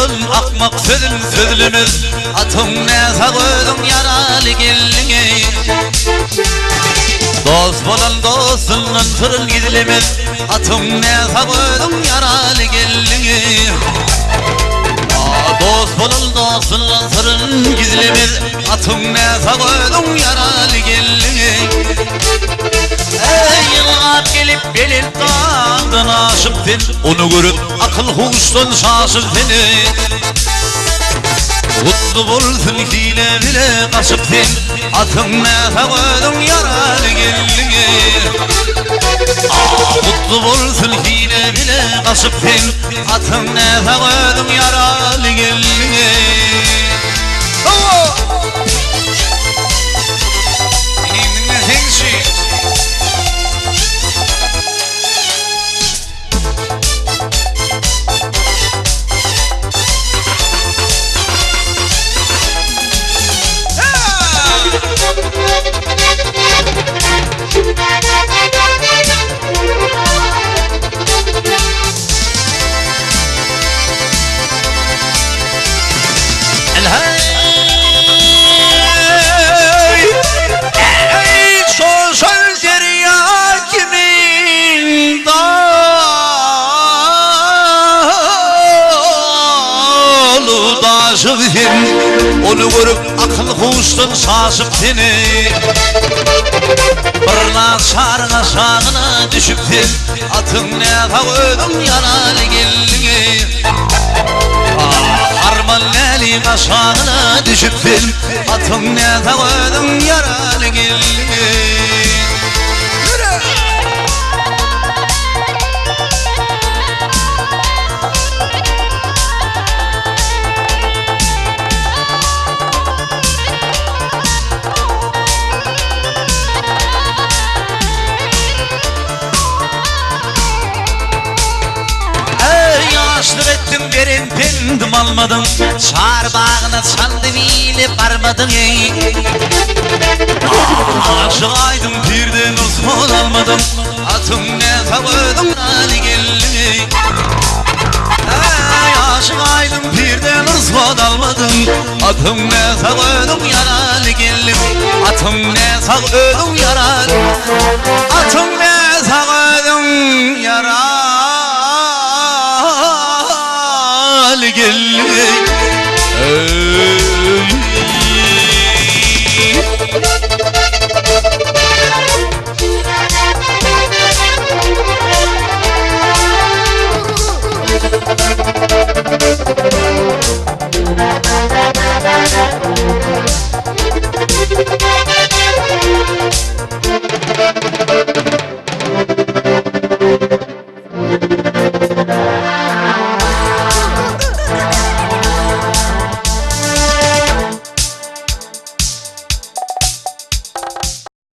bolun akmak sözün sözlümüz atın ne sağıdın yaralı gelini dost bolan dostunun sırrın gizlimiz atın ne sağıdın yaralı gelini dost bolan dostunun sırrın gizlimiz atın ne sağıdın yaralı gelini yıllar gelip belin dağdan aşıptın onu görüp akıl huştan şaşırtını mutlu bulsun hile bile kaşıptın atın ne sağıdın yaralı gelini mutlu bulsun hile bile kaşıptın atın ne sağıdın yaralı gelini onu görüp akıl huştan şaşıptın Bırna şarına şağına düşüptün atın ne sağıdın yaralı gelini harman eli aşağına düşüptün atın ne sağıdın yaralı gelini ettim derin pendim almadım çar bağına çaldı bile varmadım aşık aydım birden uzman almadım atım ne sağıdın hali geldi aşık aydım birden uzman almadım atım ne sağıdın yaralı geldim atım ne sağıdın yaralı atım ne sağıdın yaralı